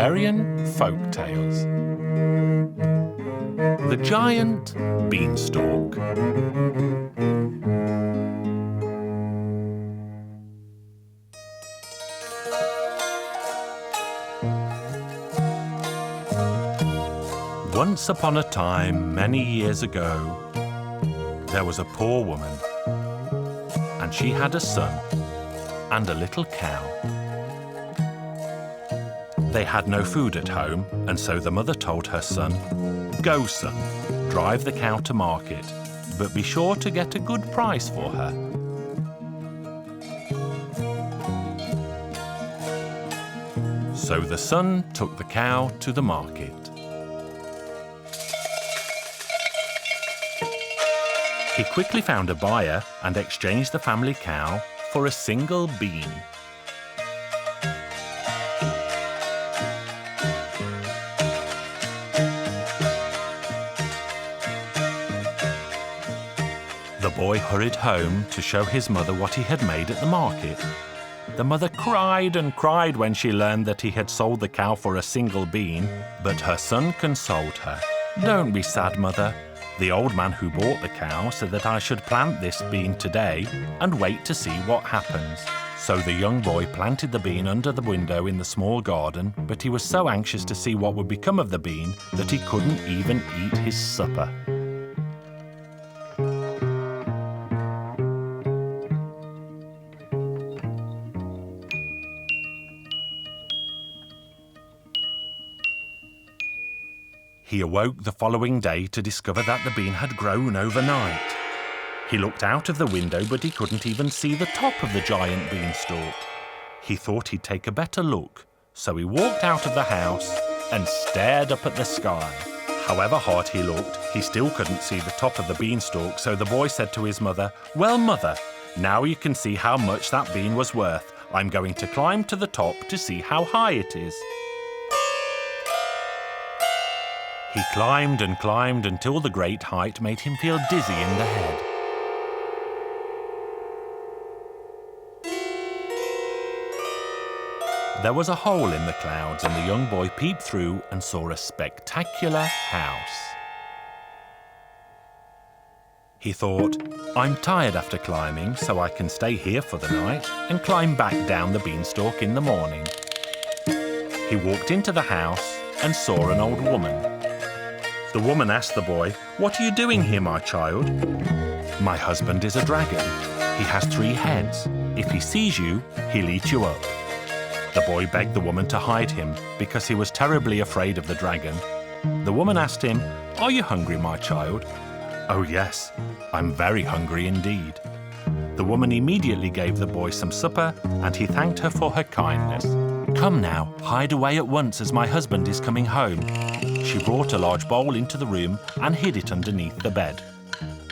Hungarian Folk Tales. The Giant Beanstalk. Once upon a time, many years ago, there was a poor woman, and she had a son and a little cow. They had no food at home, and so the mother told her son, "Go, son, drive the cow to market, but be sure to get a good price for her." So the son took the cow to the market. He quickly found a buyer and exchanged the family cow for a single bean. The boy hurried home to show his mother what he had made at the market. The mother cried and cried when she learned that he had sold the cow for a single bean, but her son consoled her. "Don't be sad, mother. The old man who bought the cow said that I should plant this bean today and wait to see what happens." So the young boy planted the bean under the window in the small garden, but he was so anxious to see what would become of the bean that he couldn't even eat his supper. He awoke the following day to discover that the bean had grown overnight. He looked out of the window, but he couldn't even see the top of the giant beanstalk. He thought he'd take a better look, so he walked out of the house and stared up at the sky. However hard he looked, he still couldn't see the top of the beanstalk, so the boy said to his mother, "Well, mother, now you can see how much that bean was worth. I'm going to climb to the top to see how high it is." He climbed and climbed until the great height made him feel dizzy in the head. There was a hole in the clouds, and the young boy peeped through and saw a spectacular house. He thought, "I'm tired after climbing, so I can stay here for the night and climb back down the beanstalk in the morning." He walked into the house and saw an old woman. The woman asked the boy, "What are you doing here, my child?" "My husband is a dragon. He has 3 heads. If he sees you, he'll eat you up." The boy begged the woman to hide him because he was terribly afraid of the dragon. The woman asked him, "Are you hungry, my child?" "Oh yes, I'm very hungry indeed." The woman immediately gave the boy some supper, and he thanked her for her kindness. "Come now, hide away at once as my husband is coming home." She brought a large bowl into the room and hid it underneath the bed.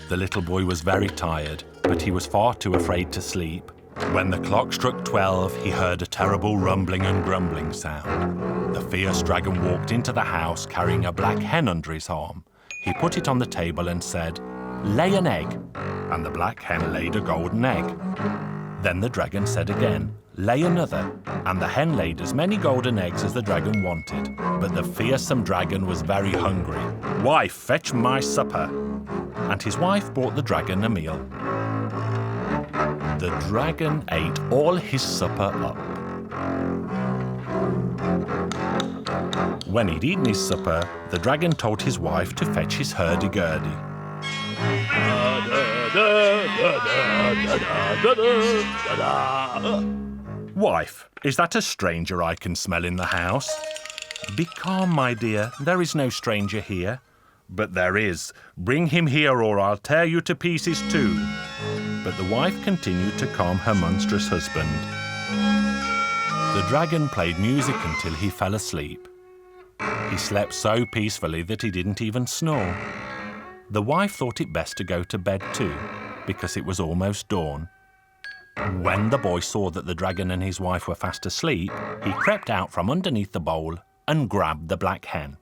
The little boy was very tired, but he was far too afraid to sleep. When the clock struck 12, he heard a terrible rumbling and grumbling sound. The fierce dragon walked into the house carrying a black hen under his arm. He put it on the table and said, "Lay an egg," and the black hen laid a golden egg. Then the dragon said again, "Lay another," and the hen laid as many golden eggs as the dragon wanted. But the fearsome dragon was very hungry. "Wife, fetch my supper." And his wife brought the dragon a meal. The dragon ate all his supper up. When he'd eaten his supper, the dragon told his wife to fetch his hurdy-gurdy. "Wife, is that a stranger I can smell in the house?" "Be calm, my dear. There is no stranger here." "But there is. Bring him here or I'll tear you to pieces too." But the wife continued to calm her monstrous husband. The dragon played music until he fell asleep. He slept so peacefully that he didn't even snore. The wife thought it best to go to bed too, because it was almost dawn. When the boy saw that the dragon and his wife were fast asleep, he crept out from underneath the bowl and grabbed the black hen.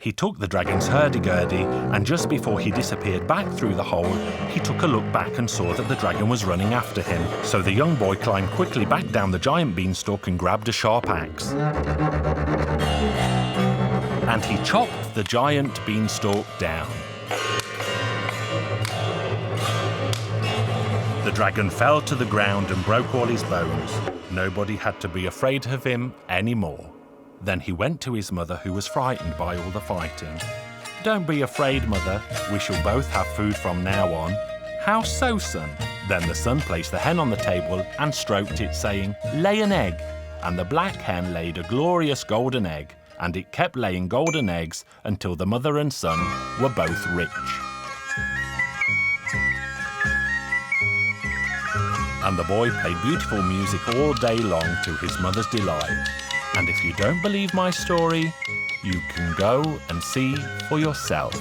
He took the dragon's hurdy-gurdy, and just before he disappeared back through the hole, he took a look back and saw that the dragon was running after him. So the young boy climbed quickly back down the giant beanstalk and grabbed a sharp axe. And he chopped the giant beanstalk down. The dragon fell to the ground and broke all his bones. Nobody had to be afraid of him anymore. Then he went to his mother, who was frightened by all the fighting. "Don't be afraid, Mother. We shall both have food from now on." "How so, son?" Then the son placed the hen on the table and stroked it, saying, "Lay an egg." And the black hen laid a glorious golden egg, and it kept laying golden eggs until the mother and son were both rich. And the boy played beautiful music all day long to his mother's delight. And if you don't believe my story, you can go and see for yourself.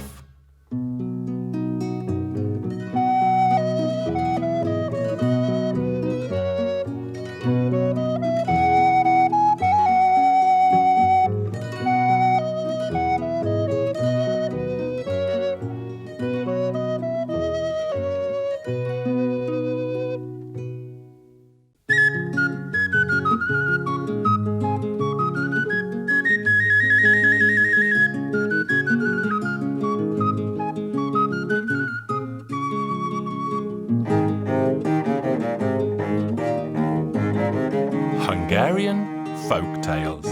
Hungarian Folk Tales.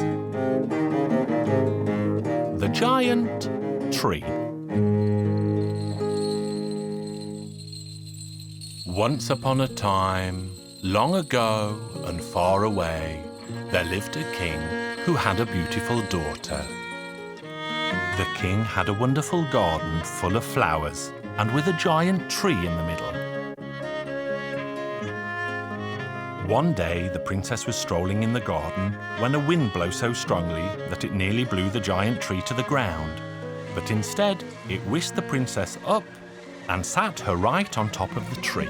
The Giant Tree. Once upon a time, long ago and far away, there lived a king who had a beautiful daughter. The king had a wonderful garden full of flowers and with a giant tree in the middle. One day, the princess was strolling in the garden when a wind blew so strongly that it nearly blew the giant tree to the ground. But instead, it whisked the princess up and sat her right on top of the tree.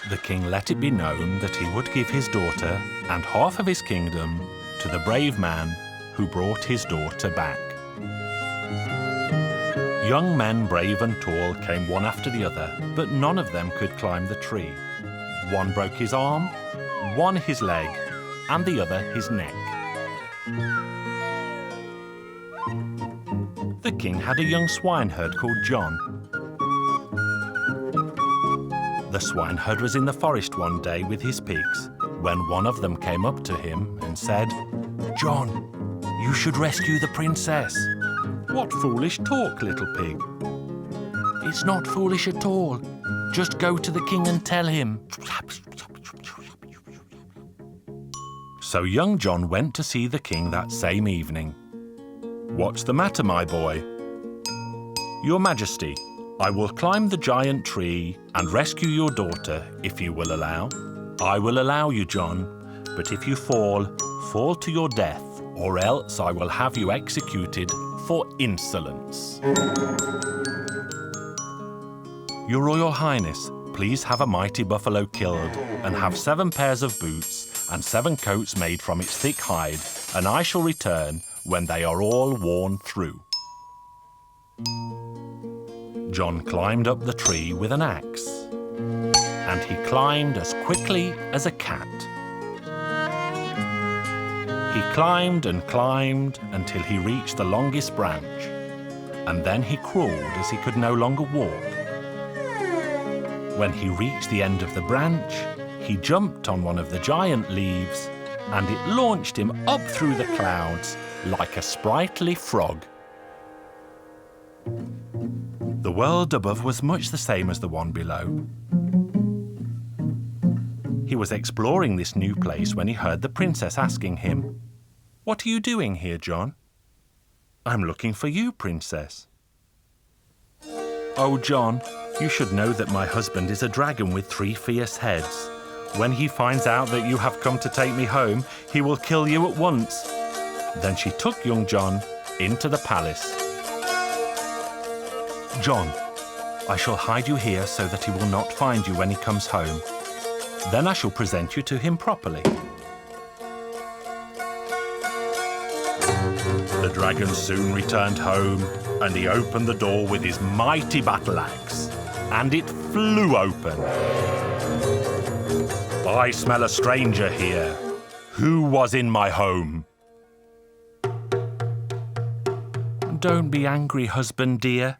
The king let it be known that he would give his daughter and half of his kingdom to the brave man who brought his daughter back. Young men, brave and tall, came one after the other, but none of them could climb the tree. One broke his arm, one his leg, and the other his neck. The king had a young swineherd called John. The swineherd was in the forest one day with his pigs, when one of them came up to him and said, "John, you should rescue the princess." "What foolish talk, little pig." "It's not foolish at all. Just go to the king and tell him." So young John went to see the king that same evening. "What's the matter, my boy?" "Your Majesty, I will climb the giant tree and rescue your daughter if you will allow." "I will allow you, John, but if you fall to your death, or else I will have you executed for insolence." "Your Royal Highness, please have a mighty buffalo killed and have 7 pairs of boots and 7 coats made from its thick hide, and I shall return when they are all worn through." John climbed up the tree with an axe, and he climbed as quickly as a cat. He climbed and climbed until he reached the longest branch, and then he crawled as he could no longer walk. When he reached the end of the branch, he jumped on one of the giant leaves, and it launched him up through the clouds like a sprightly frog. The world above was much the same as the one below. He was exploring this new place when he heard the princess asking him, "What are you doing here, John?" "I'm looking for you, princess." "Oh, John, you should know that my husband is a dragon with 3 fierce heads. When he finds out that you have come to take me home, he will kill you at once." Then she took young John into the palace. "John, I shall hide you here so that he will not find you when he comes home. Then I shall present you to him properly." The dragon soon returned home, and he opened the door with his mighty battle axe, and it flew open. I smell a stranger here. Who was in my home? Don't be angry, husband dear.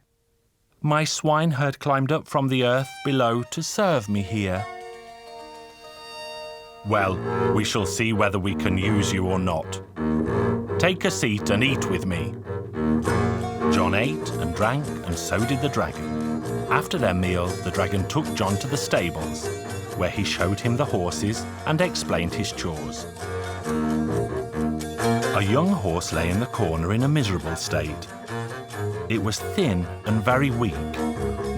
My swineherd climbed up from the earth below to serve me here. Well, we shall see whether we can use you or not. Take a seat and eat with me. John ate and drank, and so did the dragon. After their meal, the dragon took John to the stables, where he showed him the horses and explained his chores. A young horse lay in the corner in a miserable state. It was thin and very weak,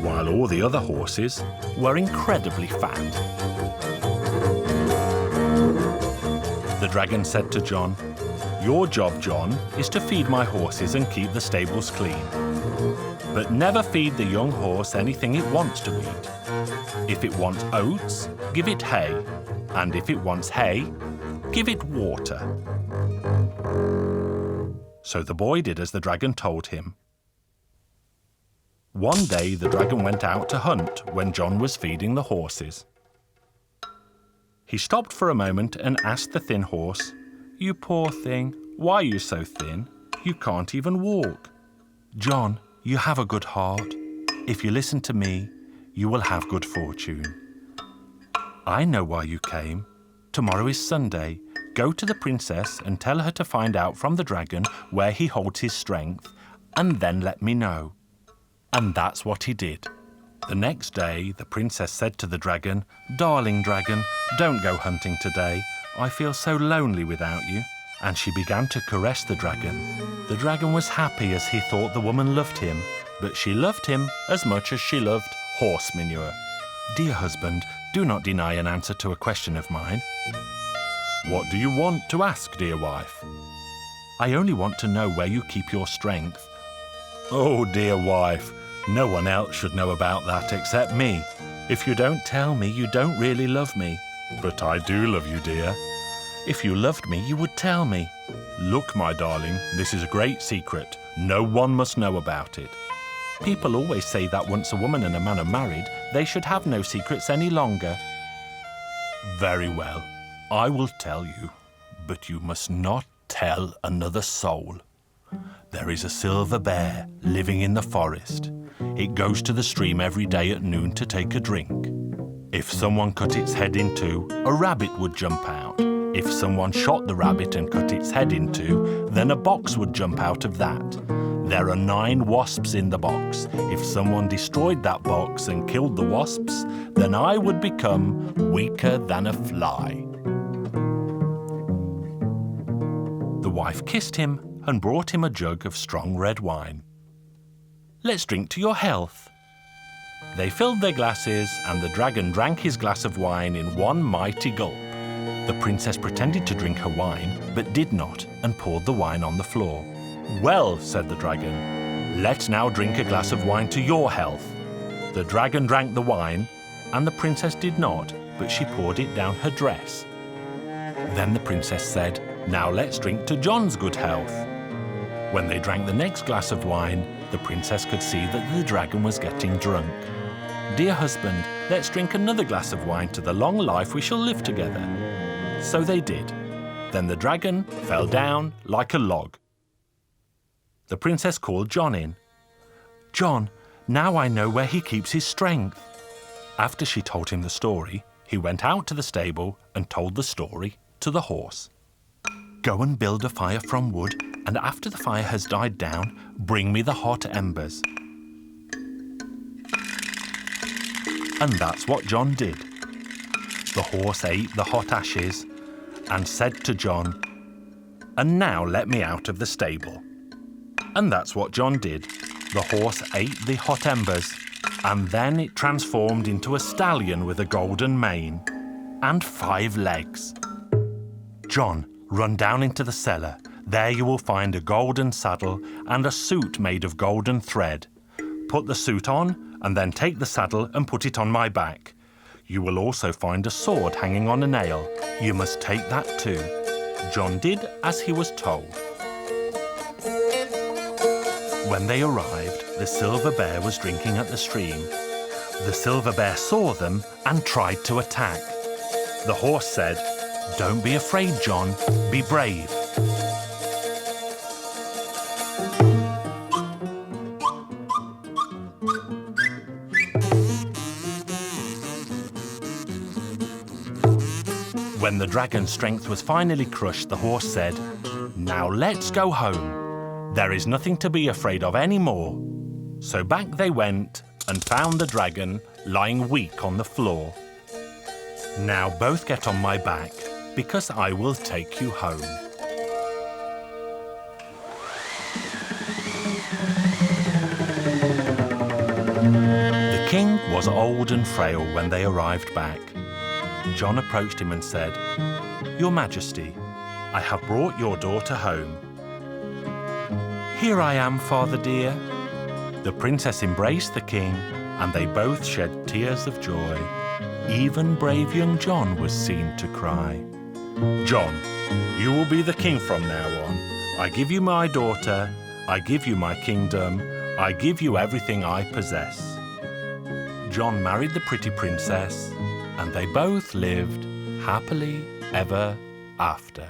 while all the other horses were incredibly fat. The dragon said to John, "Your job, John, is to feed my horses and keep the stables clean. But never feed the young horse anything it wants to eat. If it wants oats, give it hay, and if it wants hay, give it water." So the boy did as the dragon told him. One day the dragon went out to hunt when John was feeding the horses. He stopped for a moment and asked the thin horse, "You poor thing, why are you so thin? You can't even walk." "John, you have a good heart. If you listen to me, you will have good fortune. I know why you came. Tomorrow is Sunday. Go to the princess and tell her to find out from the dragon where he holds his strength, and then let me know." And that's what he did. The next day, the princess said to the dragon, "Darling dragon, don't go hunting today. I feel so lonely without you." And she began to caress the dragon. The dragon was happy as he thought the woman loved him, but she loved him as much as she loved horse manure. "Dear husband, do not deny an answer to a question of mine." "What do you want to ask, dear wife?" "I only want to know where you keep your strength." "Oh, dear wife, no one else should know about that except me. If you don't tell me, you don't really love me." "But I do love you, dear." "If you loved me, you would tell me." "Look, my darling, this is a great secret. No one must know about it." "People always say that once a woman and a man are married, they should have no secrets any longer." "Very well, I will tell you, but you must not tell another soul. There is a silver bear living in the forest. It goes to the stream every day at noon to take a drink. If someone cut its head in two, a rabbit would jump out. If someone shot the rabbit and cut its head in two, then a box would jump out of that. There are 9 wasps in the box. If someone destroyed that box and killed the wasps, then I would become weaker than a fly." The wife kissed him and brought him a jug of strong red wine. "Let's drink to your health." They filled their glasses, and the dragon drank his glass of wine in one mighty gulp. The princess pretended to drink her wine, but did not, and poured the wine on the floor. "Well," said the dragon, "let's now drink a glass of wine to your health." The dragon drank the wine, and the princess did not, but she poured it down her dress. Then the princess said, "Now let's drink to John's good health." When they drank the next glass of wine, the princess could see that the dragon was getting drunk. "Dear husband, let's drink another glass of wine to the long life we shall live together." So they did. Then the dragon fell down like a log. The princess called John in. "John, now I know where he keeps his strength." After she told him the story, he went out to the stable and told the story to the horse. "Go and build a fire from wood, and after the fire has died down, bring me the hot embers." And that's what John did. The horse ate the hot ashes and said to John, "And now let me out of the stable." And that's what John did. The horse ate the hot embers, and then it transformed into a stallion with a golden mane and 5 legs. "John, run down into the cellar. There you will find a golden saddle and a suit made of golden thread. Put the suit on, and then take the saddle and put it on my back. You will also find a sword hanging on a nail. You must take that too." John did as he was told. When they arrived, the silver bear was drinking at the stream. The silver bear saw them and tried to attack. The horse said, "Don't be afraid, John, be brave." When the dragon's strength was finally crushed, the horse said, "Now let's go home. There is nothing to be afraid of anymore." So back they went and found the dragon lying weak on the floor. "Now both get on my back, because I will take you home." The king was old and frail when they arrived back. John approached him and said, "Your Majesty, I have brought your daughter home." "Here I am, father dear." The princess embraced the king, and they both shed tears of joy. Even brave young John was seen to cry. "John, you will be the king from now on. I give you my daughter, I give you my kingdom, I give you everything I possess." John married the pretty princess, and they both lived happily ever after.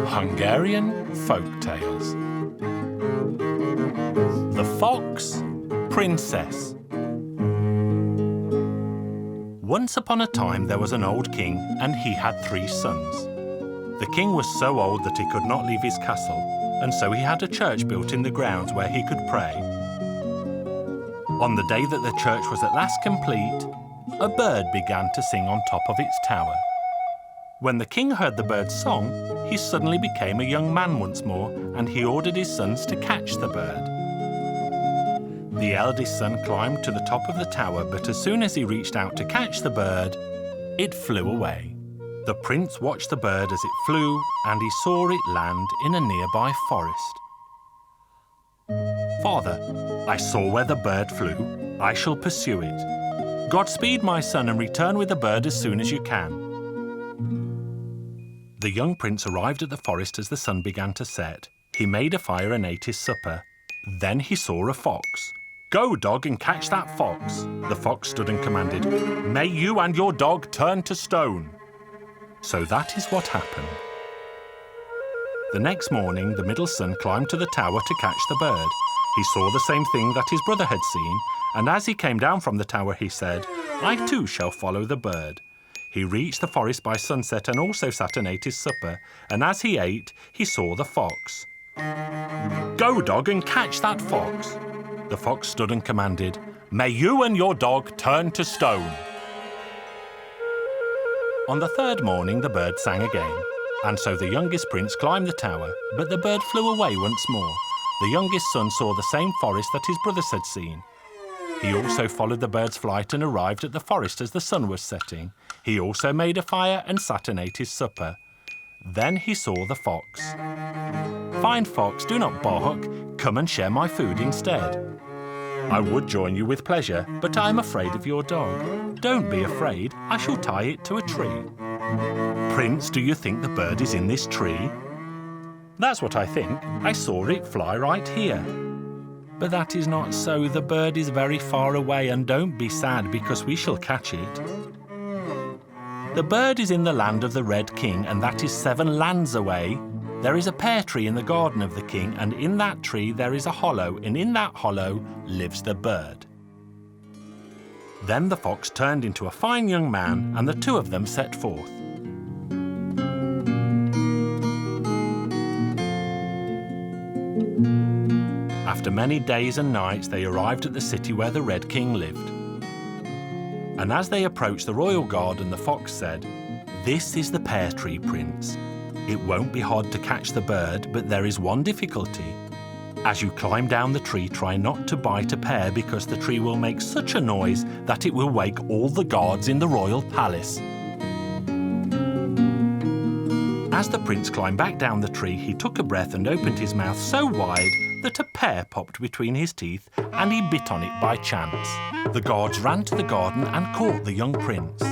Hungarian Folk Tales. The Fox Princess. Once upon a time there was an old king, and he had 3 sons. The king was so old that he could not leave his castle, and so he had a church built in the grounds where he could pray. On the day that the church was at last complete, a bird began to sing on top of its tower. When the king heard the bird's song, he suddenly became a young man once more, and he ordered his sons to catch the bird. The eldest son climbed to the top of the tower, but as soon as he reached out to catch the bird, it flew away. The prince watched the bird as it flew, and he saw it land in a nearby forest. "Father, I saw where the bird flew. I shall pursue it. Godspeed, my son, and return with the bird as soon as you can." The young prince arrived at the forest as the sun began to set. He made a fire and ate his supper. Then he saw a fox. "Go, dog, and catch that fox." The fox stood and commanded, "May you and your dog turn to stone." So that is what happened. The next morning, the middle son climbed to the tower to catch the bird. He saw the same thing that his brother had seen, and as he came down from the tower, he said, "I too shall follow the bird." He reached the forest by sunset and also sat and ate his supper, and as he ate, he saw the fox. "Go, dog, and catch that fox." The fox stood and commanded, "May you and your dog turn to stone." On the third morning, the bird sang again, and so the youngest prince climbed the tower, but the bird flew away once more. The youngest son saw the same forest that his brothers had seen. He also followed the bird's flight and arrived at the forest as the sun was setting. He also made a fire and sat and ate his supper. Then he saw the fox. "Fine fox, do not bark. Come and share my food instead." "I would join you with pleasure, but I am afraid of your dog." "Don't be afraid. I shall tie it to a tree." "Prince, do you think the bird is in this tree?" "That's what I think. I saw it fly right here." "But that is not so. The bird is very far away, and don't be sad because we shall catch it." "The bird is in the land of the Red King, and that is 7 lands away. There is a pear tree in the garden of the king, and in that tree there is a hollow, and in that hollow lives the bird." Then the fox turned into a fine young man, and the 2 of them set forth. After many days and nights, they arrived at the city where the Red King lived. And as they approached the royal garden, the fox said, "This is the pear tree, Prince. It won't be hard to catch the bird, but there is one difficulty. As you climb down the tree, try not to bite a pear because the tree will make such a noise that it will wake all the guards in the royal palace." As the prince climbed back down the tree, he took a breath and opened his mouth so wide that a pear popped between his teeth and he bit on it by chance. The guards ran to the garden and caught the young prince.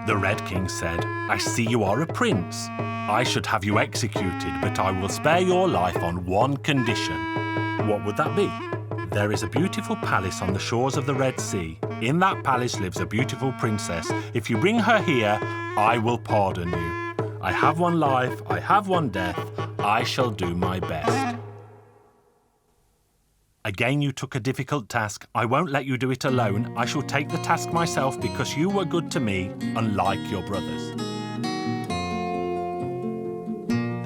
The Red King said, "I see you are a prince. I should have you executed, but I will spare your life on one condition." What would that be? There is a beautiful palace on the shores of the Red Sea. In that palace lives a beautiful princess. If you bring her here, I will pardon you. I have one life, I have one death. I shall do my best. Again you took a difficult task. I won't let you do it alone. I shall take the task myself because you were good to me, unlike your brothers.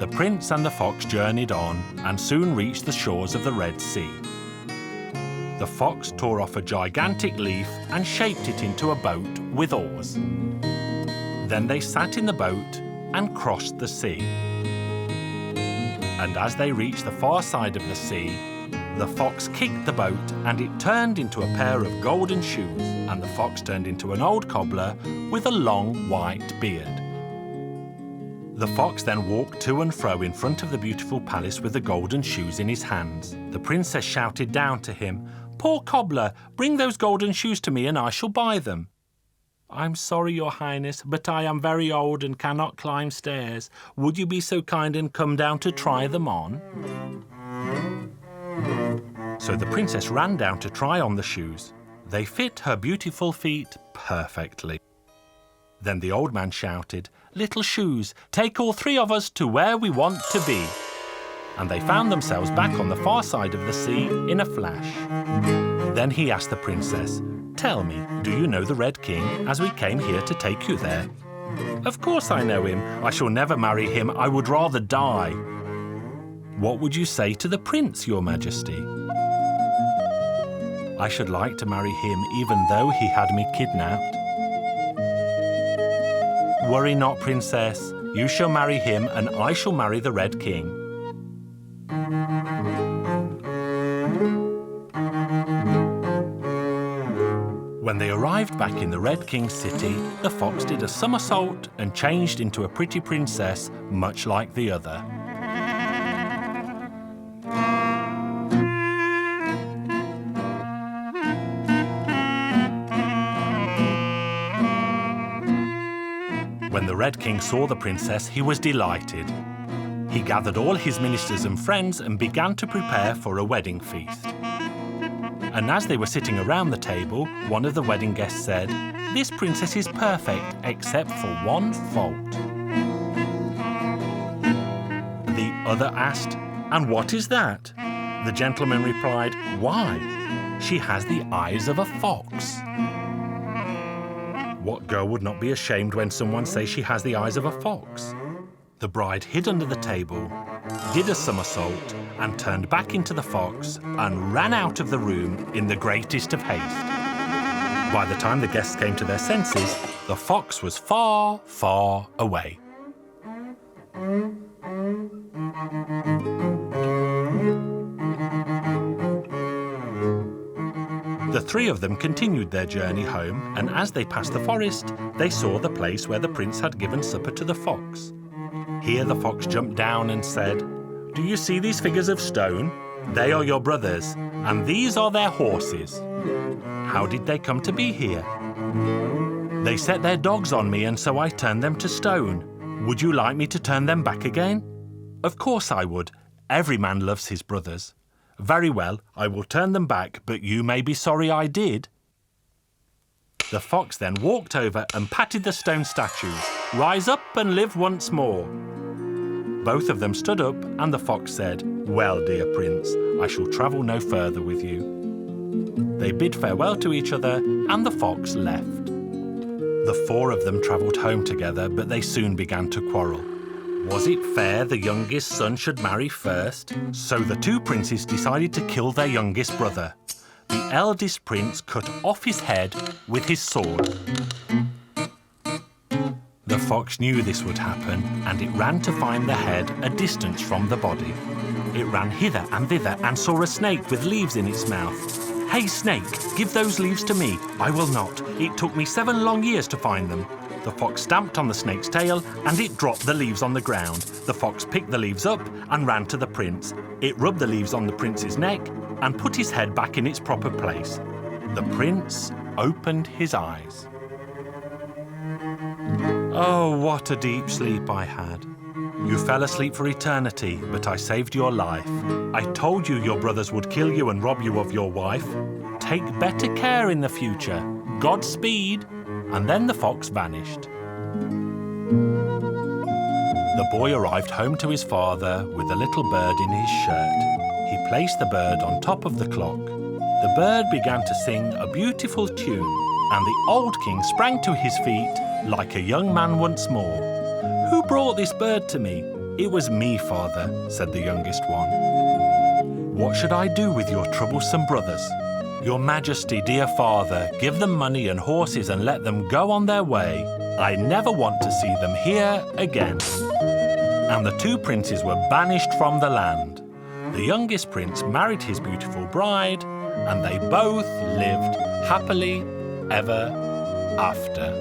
The prince and the fox journeyed on and soon reached the shores of the Red Sea. The fox tore off a gigantic leaf and shaped it into a boat with oars. Then they sat in the boat and crossed the sea. And as they reached the far side of the sea, the fox kicked the boat and it turned into a pair of golden shoes, and the fox turned into an old cobbler with a long white beard. The fox then walked to and fro in front of the beautiful palace with the golden shoes in his hands. The princess shouted down to him, "Poor cobbler, bring those golden shoes to me and I shall buy them." "I'm sorry, your highness, but I am very old and cannot climb stairs. Would you be so kind and come down to try them on?" So the princess ran down to try on the shoes. They fit her beautiful feet perfectly. Then the old man shouted, "Little shoes, take all three of us to where we want to be." And they found themselves back on the far side of the sea in a flash. Then he asked the princess, "Tell me, do you know the Red King, as we came here to take you there?" "Of course I know him. I shall never marry him. I would rather die." "What would you say to the prince, your majesty?" "I should like to marry him even though he had me kidnapped." "Worry not, princess. You shall marry him and I shall marry the Red King." When they arrived back in the Red King's city, the fox did a somersault and changed into a pretty princess, much like the other. When the Red King saw the princess, he was delighted. He gathered all his ministers and friends and began to prepare for a wedding feast. And as they were sitting around the table, one of the wedding guests said, "This princess is perfect, except for one fault." The other asked, "And what is that?" The gentleman replied, "Why, she has the eyes of a fox." What girl would not be ashamed when someone says she has the eyes of a fox? The bride hid under the table, did a somersault, and turned back into the fox and ran out of the room in the greatest of haste. By the time the guests came to their senses, the fox was far, far away. The three of them continued their journey home, and as they passed the forest, they saw the place where the prince had given supper to the fox. Here the fox jumped down and said, "Do you see these figures of stone? They are your brothers, and these are their horses. How did they come to be here?" "They set their dogs on me, and so I turned them to stone. Would you like me to turn them back again?" "Of course I would. Every man loves his brothers." "Very well, I will turn them back, but you may be sorry I did." The fox then walked over and patted the stone statues. "Rise up and live once more." Both of them stood up, and the fox said, "Well, dear prince, I shall travel no further with you." They bid farewell to each other, and the fox left. The four of them travelled home together, but they soon began to quarrel. Was it fair the youngest son should marry first? So the two princes decided to kill their youngest brother. The eldest prince cut off his head with his sword. The fox knew this would happen, and it ran to find the head a distance from the body. It ran hither and thither and saw a snake with leaves in its mouth. "Hey, snake, give those leaves to me." "I will not. It took me 7 long years to find them." The fox stamped on the snake's tail and it dropped the leaves on the ground. The fox picked the leaves up and ran to the prince. It rubbed the leaves on the prince's neck and put his head back in its proper place. The prince opened his eyes. "Oh, what a deep sleep I had. You fell asleep for eternity, but I saved your life. I told you your brothers would kill you and rob you of your wife. Take better care in the future. Godspeed." And then the fox vanished. The boy arrived home to his father with a little bird in his shirt. He placed the bird on top of the clock. The bird began to sing a beautiful tune, and the old king sprang to his feet like a young man once more. "Who brought this bird to me?" "It was me, father," said the youngest one. "What should I do with your troublesome brothers?" "Your Majesty, dear father, give them money and horses and let them go on their way. I never want to see them here again." And the two princes were banished from the land. The youngest prince married his beautiful bride, and they both lived happily ever after.